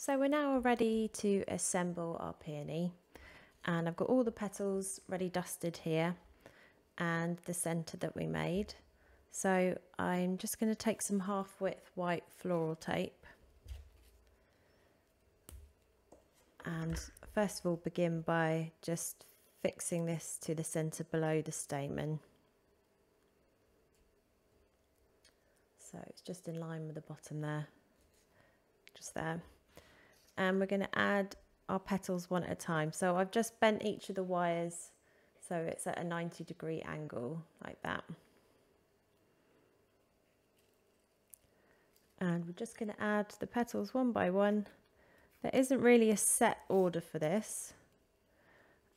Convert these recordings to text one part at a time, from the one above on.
So we're now ready to assemble our peony, and I've got all the petals ready dusted here and the centre that we made. So I'm just going to take some half-width white floral tape and first of all begin by just fixing this to the centre below the stamen. So it's just in line with the bottom there, just there. And we're going to add our petals one at a time. So I've just bent each of the wires so it's at a 90-degree angle like that. And we're just going to add the petals one by one. There isn't really a set order for this,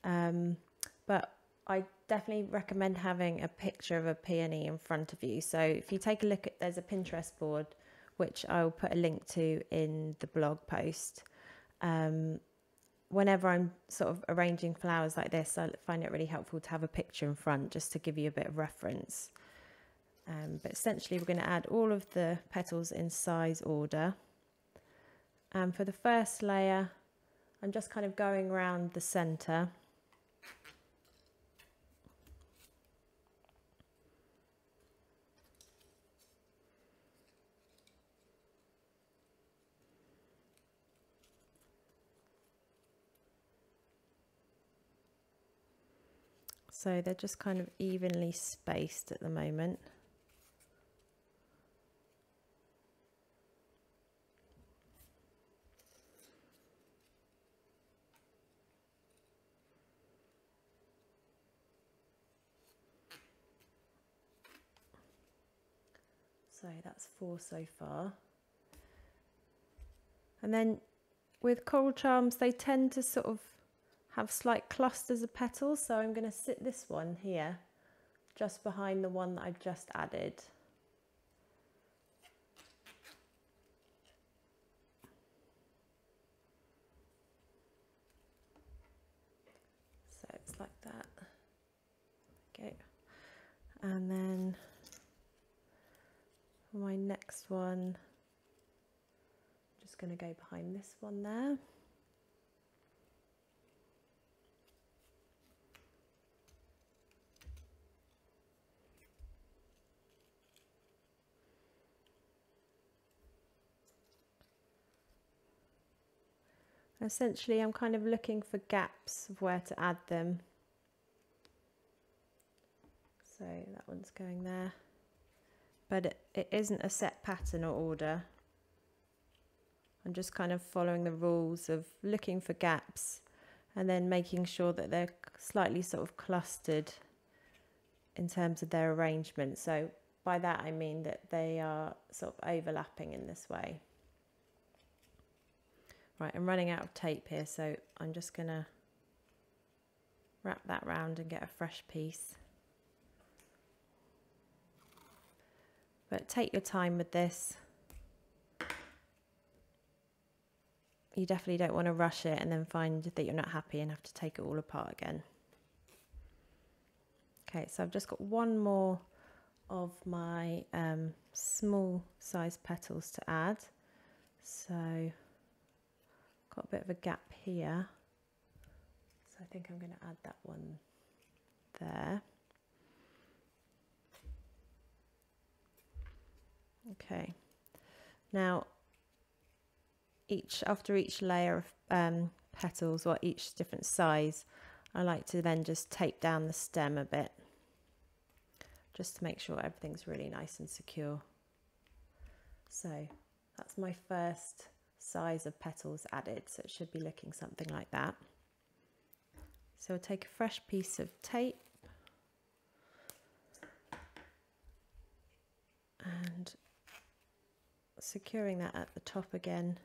but I definitely recommend having a picture of a peony in front of you. So if you take a look at, there's a Pinterest board which I'll put a link to in the blog post. Whenever I'm sort of arranging flowers like this, I find it really helpful to have a picture in front just to give you a bit of reference. But essentially we're going to add all of the petals in size order. And for the first layer, I'm just kind of going around the centre. So they're just kind of evenly spaced at the moment. So that's 4 so far. And then with coral charms, they tend to sort of have slight clusters of petals. So I'm going to sit this one here just behind the one that I've just added. So it's like that. Okay. And then for my next one, I'm just going to go behind this one there. Essentially, I'm kind of looking for gaps of where to add them. So that one's going there. But it isn't a set pattern or order. I'm just kind of following the rules of looking for gaps and then making sure that they're slightly sort of clustered in terms of their arrangement. So by that I mean that they are sort of overlapping in this way. Right, I'm running out of tape here, so I'm just going to wrap that round and get a fresh piece. But take your time with this. You definitely don't want to rush it and then find that you're not happy and have to take it all apart again. Okay, so I've just got one more of my small size petals to add. So got a bit of a gap here, so I think I'm going to add that one there. Okay, now after each layer of petals, or each different size, I like to then just tape down the stem a bit just to make sure everything's really nice and secure. So that's my first size of petals added, so it should be looking something like that. So I'll take a fresh piece of tape and securing that at the top again,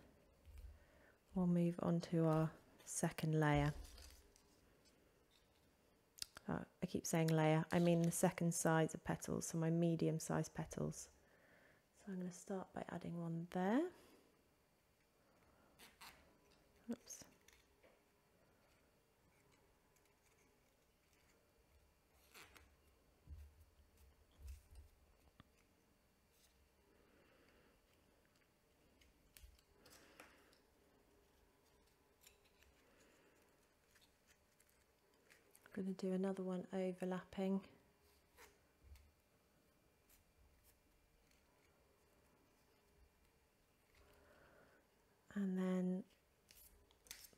we'll move on to our second layer. I keep saying layer, I mean the second size of petals, so my medium sized petals. So I'm going to start by adding one there. Oops. going to do another one overlapping. And then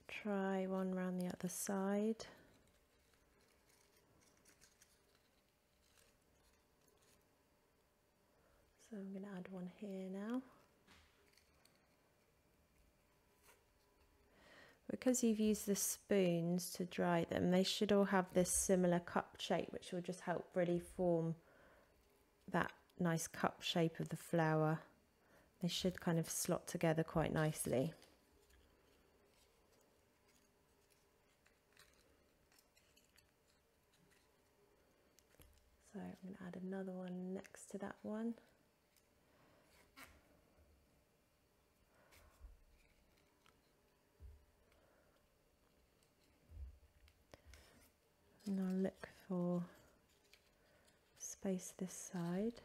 try one round the other side. So I'm going to add one here now. Because you've used the spoons to dry them, they should all have this similar cup shape, which will just help really form that nice cup shape of the flower. They should kind of slot together quite nicely. So I'm going to add another one next to that one. And I'll look for space this side.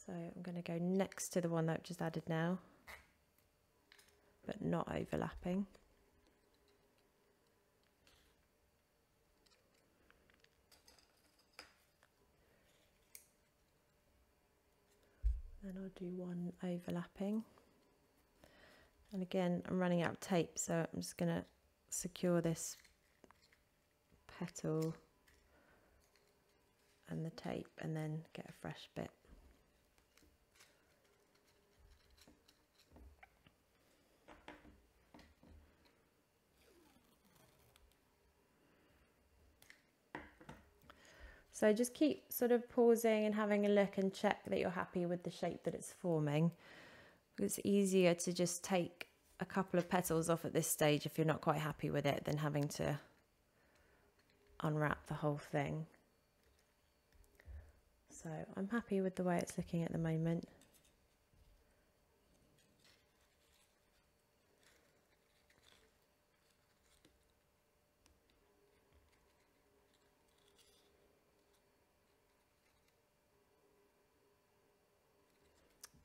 So I'm going to go next to the one that I've just added now, but not overlapping. Then I'll do one overlapping. And again, I'm running out of tape, so I'm just going to secure this petal and the tape and then get a fresh bit. So just keep sort of pausing and having a look and check that you're happy with the shape that it's forming. It's easier to just take a couple of petals off at this stage if you're not quite happy with it than having to unwrap the whole thing. So I'm happy with the way it's looking at the moment.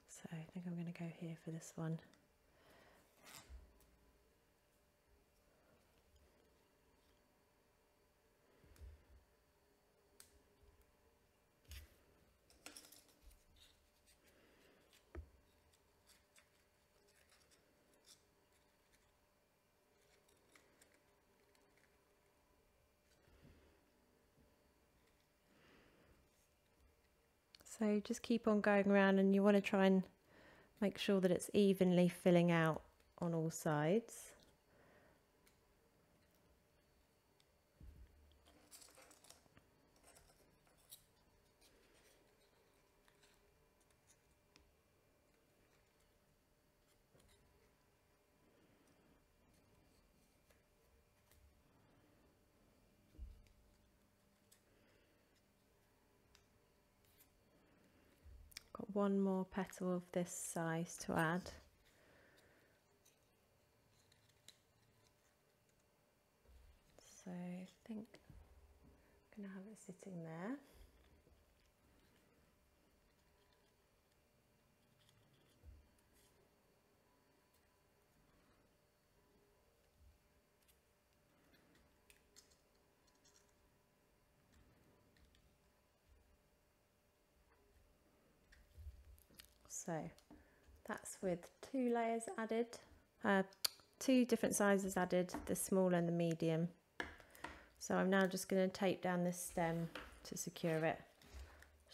So I think I'm going to go here for this one. So just keep on going around, and you want to try and make sure that it's evenly filling out on all sides. Got one more petal of this size to add. So I think I'm going to have it sitting there. So that's with 2 layers added, 2 different sizes added, the small and the medium. So I'm now just going to tape down this stem to secure it.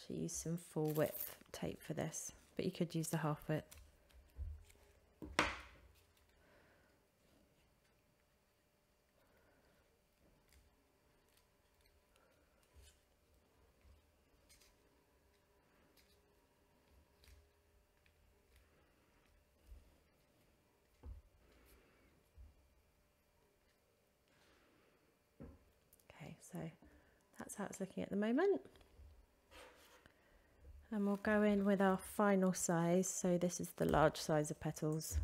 Should use some full width tape for this, but you could use the half width. So that's how it's looking at the moment. And we'll go in with our final size. So this is the large size of petals.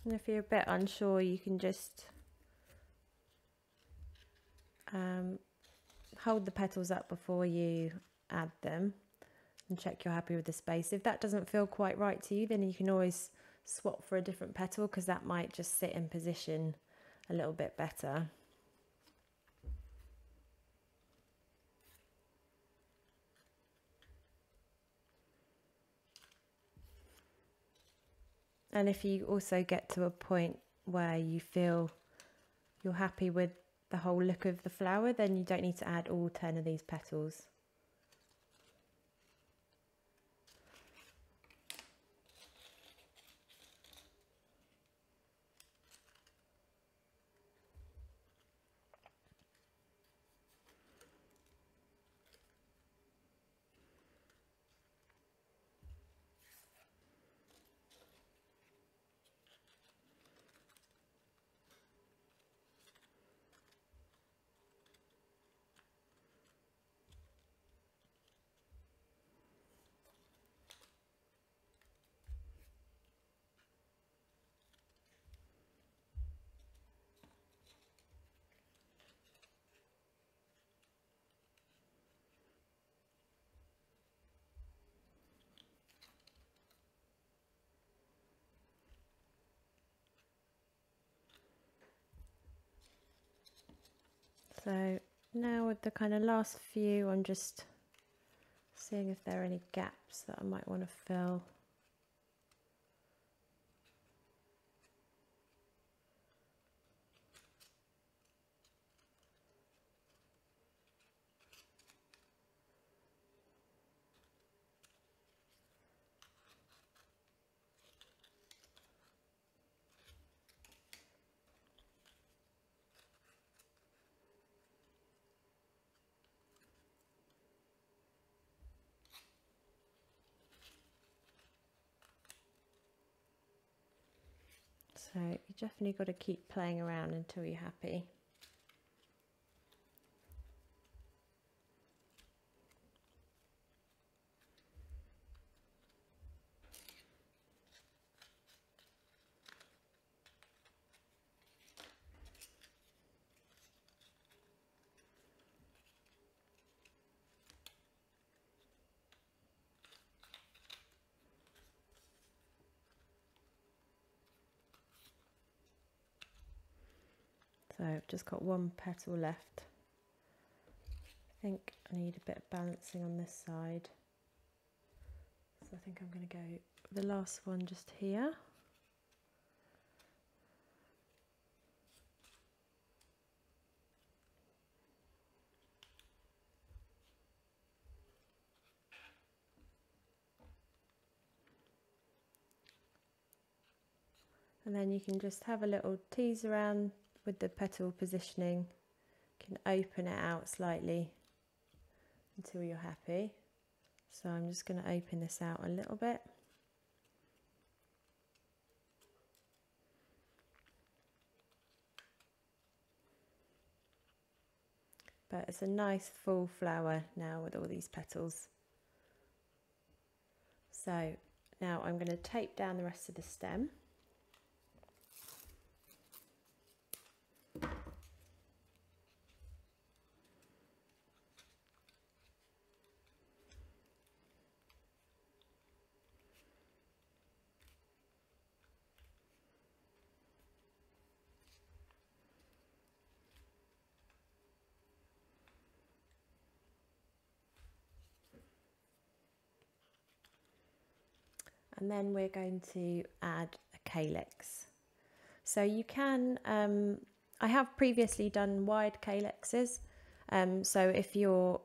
And if you're a bit unsure, you can just hold the petals up before you add them and check you're happy with the space. If that doesn't feel quite right to you, then you can always swap for a different petal, because that might just sit in position a little bit better. And if you also get to a point where you feel you're happy with the whole look of the flower, then you don't need to add all 10 of these petals. So now with the kind of last few, I'm just seeing if there are any gaps that I might want to fill. So you definitely got to keep playing around until you're happy. So I've just got one petal left. I think I need a bit of balancing on this side. So I think I'm going to go the last one just here. And then you can just have a little tease around with the petal positioning. You can open it out slightly until you're happy. So I'm just going to open this out a little bit. But it's a nice full flower now with all these petals. So now I'm going to tape down the rest of the stem. And then we're going to add a calyx. So you can, I have previously done wide calyxes. So if you're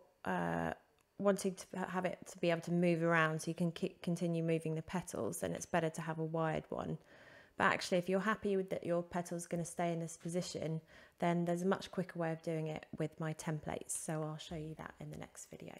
wanting to have it to be able to move around so you can continue moving the petals, then it's better to have a wide one. But actually, if you're happy with that your petals are going to stay in this position, then there's a much quicker way of doing it with my templates. So I'll show you that in the next video.